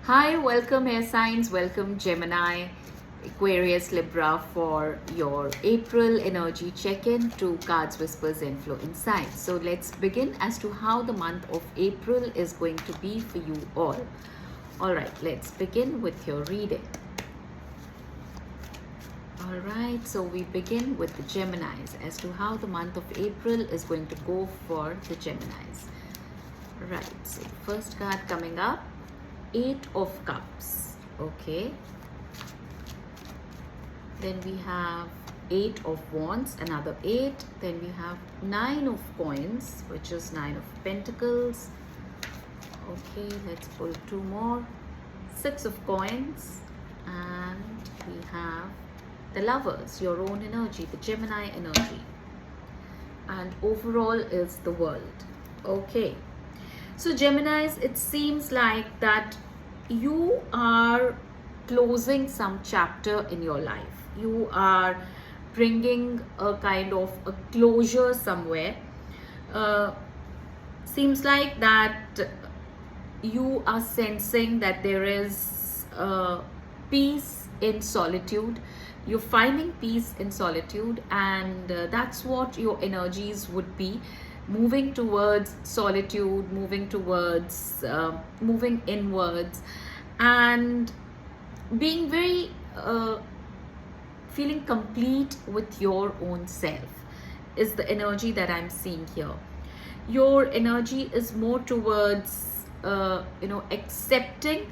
Hi, welcome air signs, welcome Gemini, Aquarius, Libra for your April energy check-in to cards, whispers, and flow insights. So let's begin as to how the month of April is going to be for you all. All right, let's begin with your reading. All right, so we begin with the Geminis as to how the month of April is going to go for the Geminis. Right, so the first card coming up, Eight of Cups. Okay, then we have Eight of Wands, another 8. Then we have Nine of Coins, which is Nine of Pentacles. Okay, let's pull two more. Six of Coins, and we have the Lovers, your own energy, the Gemini energy, and overall is the World. Okay, so Geminis, it seems like that you are closing some chapter in your life. You are bringing a kind of a closure somewhere. Seems like that you are sensing that there is peace in solitude. You're finding peace in solitude, and that's what your energies would be. Moving towards solitude, moving towards moving inwards, and being very feeling complete with your own self is the energy that I'm seeing here. Your energy is more towards accepting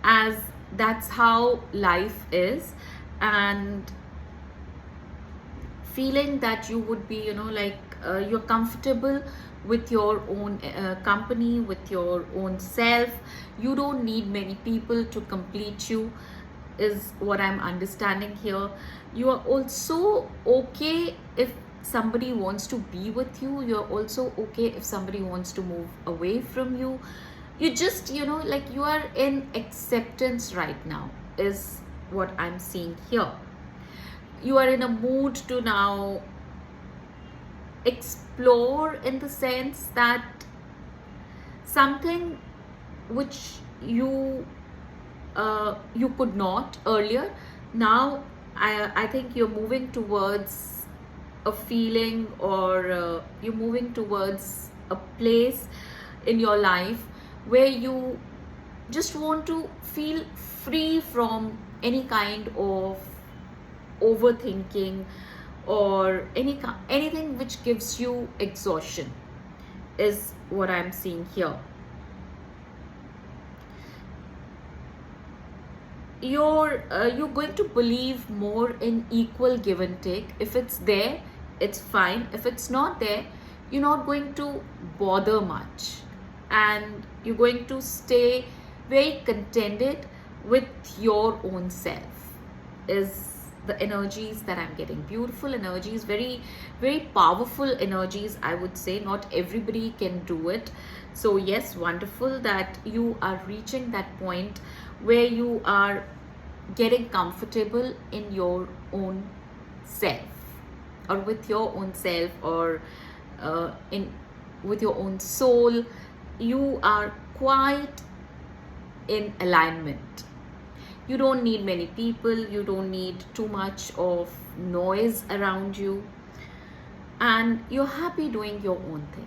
as that's how life is, and feeling that you would be you're comfortable with your own company, with your own self. You don't need many people to complete you, is what I'm understanding here. You are also okay if somebody wants to be with you. You're also okay if somebody wants to move away from you. You just you are in acceptance right now, is what I'm seeing here. You are in a mood to now explore, in the sense that something which you could not earlier, now I think you're moving towards a feeling, or you're moving towards a place in your life where you just want to feel free from any kind of overthinking or anything which gives you exhaustion, is what I'm seeing here. You're going to believe more in equal give and take. If it's there, it's fine. If it's not there, you're not going to bother much, and you're going to stay very contented with your own self, is the energies that I'm getting. Beautiful energies, very very powerful energies, I would say. Not everybody can do it. So yes, wonderful that you are reaching that point where you are getting comfortable in your own self, or with your own self, or with your own soul. You are quite in alignment. You don't need many people, you don't need too much of noise around you, and you're happy doing your own thing,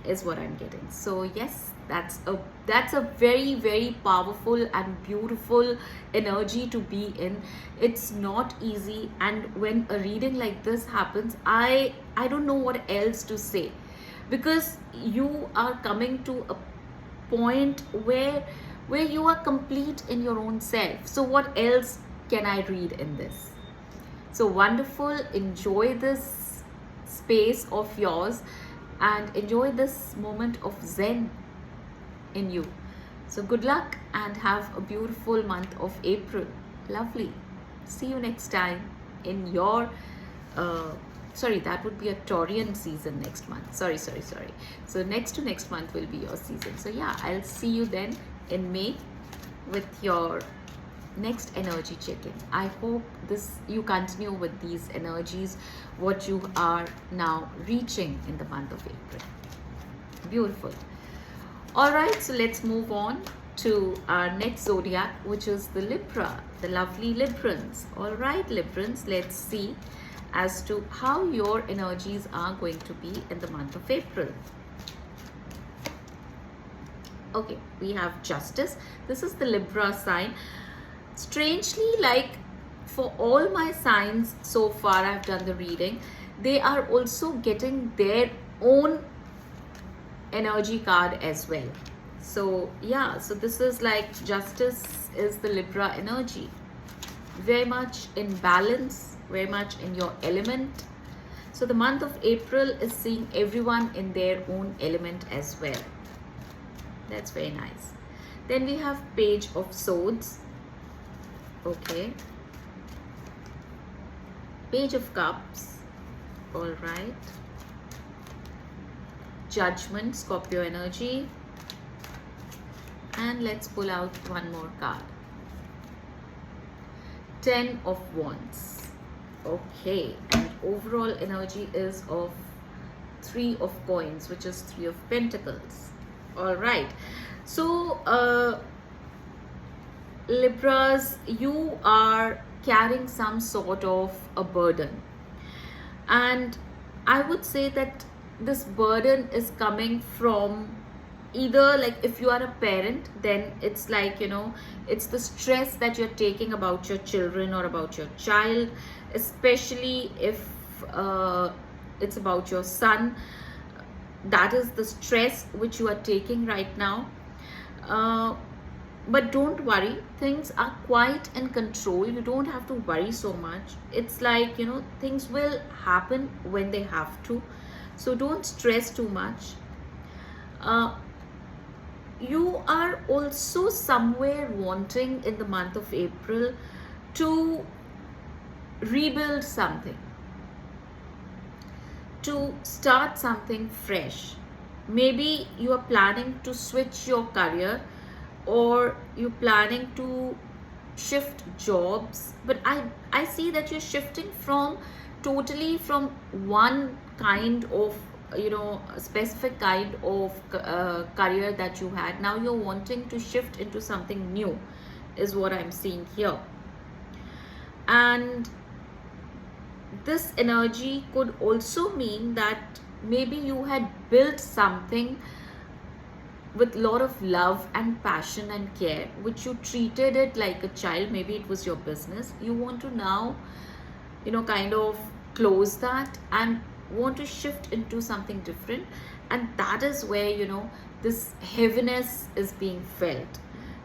is what I'm getting. So yes, that's a very very powerful and beautiful energy to be in. It's not easy, and when a reading like this happens, I don't know what else to say, because you are coming to a point where you are complete in your own self. So what else can I read in this? So wonderful. Enjoy this space of yours, and enjoy this moment of zen in you. So good luck, and have a beautiful month of April. Lovely. See you next time in your sorry, that would be a Taurian season next month. Sorry. So next to next month will be your season. So yeah, I'll see you then in May with your next energy check-in. I hope you continue with these energies, what you are now reaching in the month of April. Beautiful. All right, so let's move on to our next zodiac, which is the Libra, the lovely Librans. All right, Librans, let's see as to how your energies are going to be in the month of April. Okay, we have Justice. This is the Libra sign. Strangely, like for all my signs so far, I've done the reading, they are also getting their own energy card as well. So yeah, so this is like Justice is the Libra energy, very much in balance, very much in your element. So the month of April is seeing everyone in their own element as well. That's very nice. Then we have Page of Swords. Okay, Page of Cups. All right, Judgment, Scorpio energy. And let's pull out one more card. 10 of Wands. Okay, and overall energy is of 3 of Coins, which is 3 of Pentacles. All right, so Libras, you are carrying some sort of a burden, and I would say that this burden is coming from either, like if you are a parent, then it's like, you know, it's the stress that you're taking about your children or about your child, especially if it's about your son. That is the stress which you are taking right now. But don't worry, things are quite in control. You don't have to worry so much. It's like, you know, things will happen when they have to. So don't stress too much. You are also somewhere wanting in the month of April to rebuild something, to start something fresh. Maybe you are planning to switch your career, or you're planning to shift jobs, but I see that you're shifting from totally from one kind of, you know, a specific kind of career that you had. Now you're wanting to shift into something new, is what I'm seeing here. And this energy could also mean that maybe you had built something with a lot of love and passion and care, which you treated it like a child. Maybe it was your business. You want to now, you know, kind of close that and want to shift into something different. And that is where, you know, this heaviness is being felt,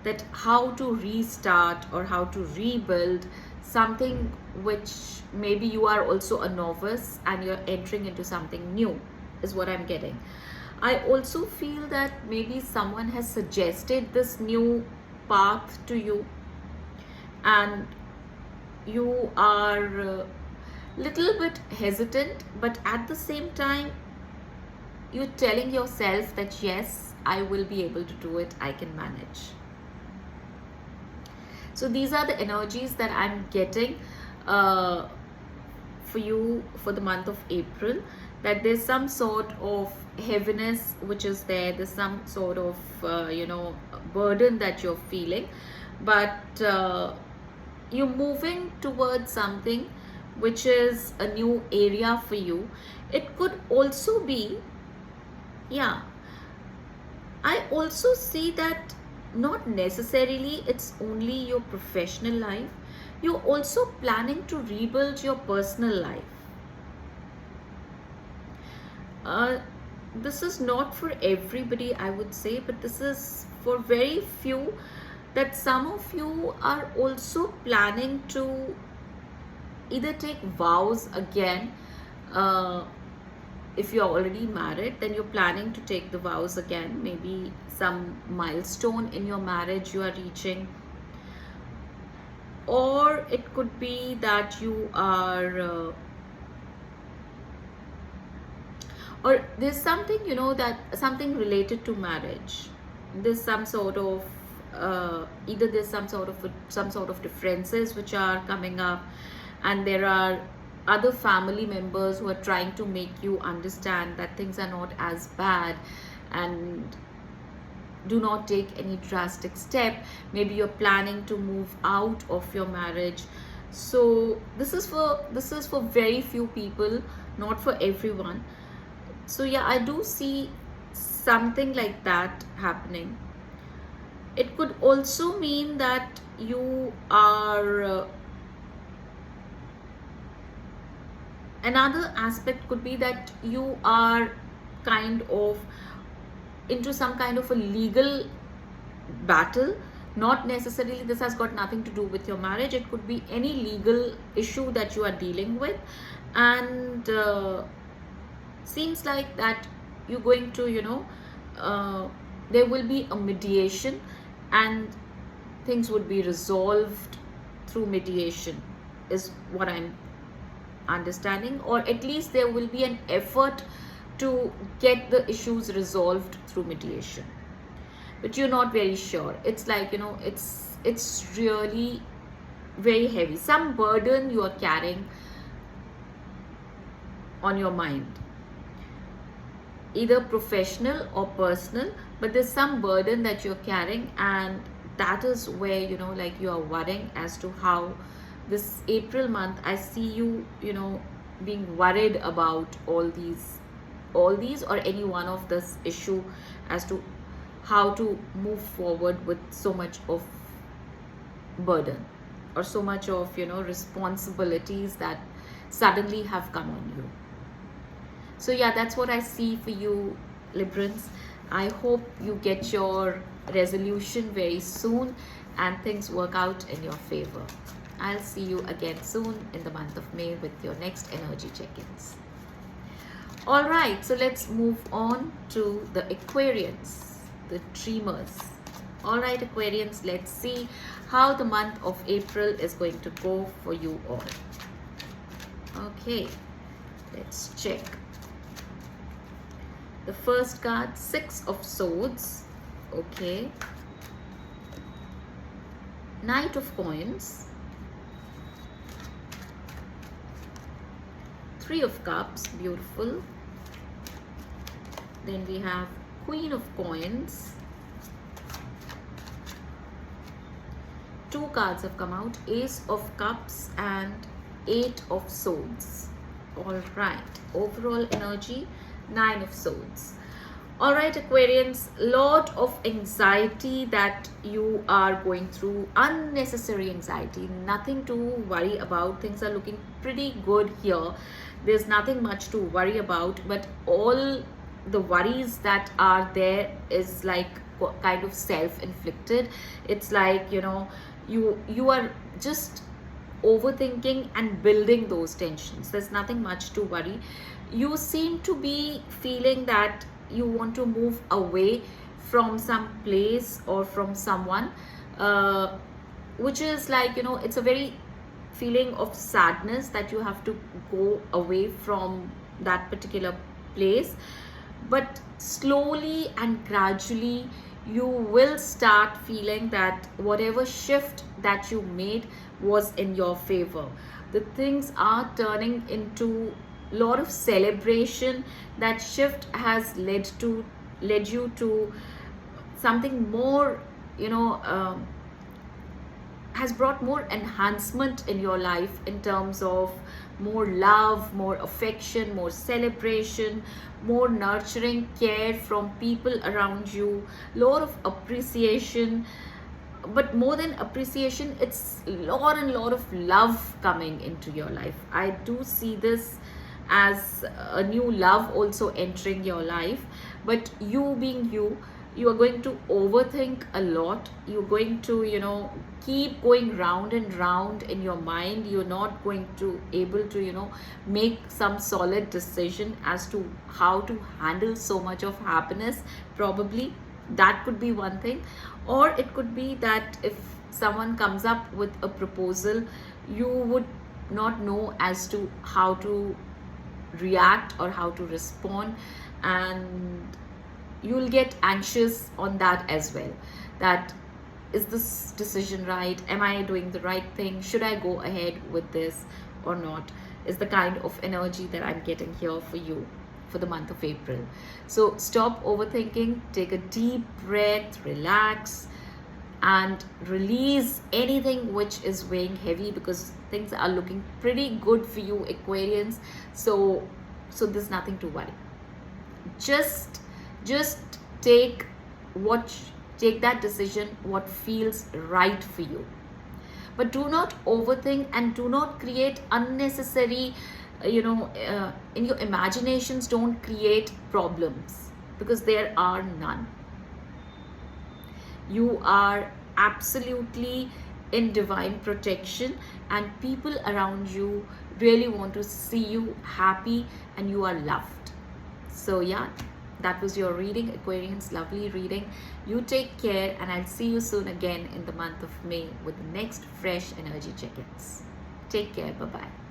that how to restart or how to rebuild something which maybe you are also a novice and you're entering into something new, is what I'm getting. I also feel that maybe someone has suggested this new path to you, and you are a little bit hesitant, but at the same time you're telling yourself that yes, I will be able to do it, I can manage. So these are the energies that I'm getting for you for the month of April, that there's some sort of heaviness which is there, there's some sort of you know, burden that you're feeling, but you're moving towards something which is a new area for you. It could also be, yeah, I also see that not necessarily it's only your professional life, you're also planning to rebuild your personal life. This is not for everybody, I would say, but this is for very few, that some of you are also planning to either take vows again. If you're already married, then you're planning to take the vows again. Maybe some milestone in your marriage you are reaching, or it could be that you are or there's something, you know, that something related to marriage, there's some sort of either there's some sort of differences which are coming up, and there are other family members who are trying to make you understand that things are not as bad, and do not take any drastic step. Maybe you're planning to move out of your marriage. So this is for very few people, not for everyone. So yeah, I do see something like that happening. It could also mean that you are another aspect could be that you are kind of into some kind of a legal battle. Not necessarily, this has got nothing to do with your marriage. It could be any legal issue that you are dealing with, and seems like that you're going to, there will be a mediation, and things would be resolved through mediation, is what I'm understanding. Or at least there will be an effort to get the issues resolved through mediation, but you're not very sure. It's like, it's really very heavy. Some burden you are carrying on your mind, either professional or personal, but there's some burden that you're carrying, and that is where, like, you are worrying as to how this April month, I see you, being worried about all these or any one of this issue, as to how to move forward with so much of burden, or so much of, responsibilities that suddenly have come on you. So yeah, that's what I see for you, Librans. I hope you get your resolution very soon and things work out in your favor. I'll see you again soon in the month of May with your next energy check-ins. All right, so let's move on to the Aquarians, the dreamers. All right, Aquarians, let's see how the month of April is going to go for you all. Okay, let's check. The first card, Six of Swords. Okay. Knight of Coins. Three of Cups, beautiful. Then we have Queen of Coins. Two cards have come out, Ace of Cups and Eight of Swords. All right, overall energy, Nine of Swords. All right, Aquarians, lot of anxiety that you are going through, unnecessary anxiety, nothing to worry about. Things are looking pretty good here. There's nothing much to worry about, but all the worries that are there is like kind of self-inflicted. It's like, you are just overthinking and building those tensions. There's nothing much to worry. You seem to be feeling that you want to move away from some place or from someone, which is like, it's a very feeling of sadness that you have to go away from that particular place. But slowly and gradually you will start feeling that whatever shift that you made was in your favor. The things are turning into a lot of celebration. That shift has led you to something more, has brought more enhancement in your life in terms of more love, more affection, more celebration, more nurturing care from people around you, lot of appreciation. But more than appreciation, it's a lot of love coming into your life. I do see this as a new love also entering your life. But you being you are going to overthink a lot. You're going to, keep going round and round in your mind. You're not going to able to, make some solid decision as to how to handle so much of happiness. Probably that could be one thing. Or it could be that if someone comes up with a proposal, you would not know as to how to react or how to respond, and you'll get anxious on that as well. That, is this decision right? Am I doing the right thing? Should I go ahead with this or not? Is the kind of energy that I'm getting here for you, for the month of April. So stop overthinking, take a deep breath, relax, and release anything which is weighing heavy, because things are looking pretty good for you, Aquarians. So there's nothing to worry. Just take that decision what feels right for you, but do not overthink and do not create unnecessary in your imaginations. Don't create problems, because there are none. You are absolutely in divine protection, and people around you really want to see you happy and you are loved. So yeah, that was your reading, Aquarians. Lovely reading. You take care, and I'll see you soon again in the month of May with the next fresh energy check-ins. Take care. Bye-bye.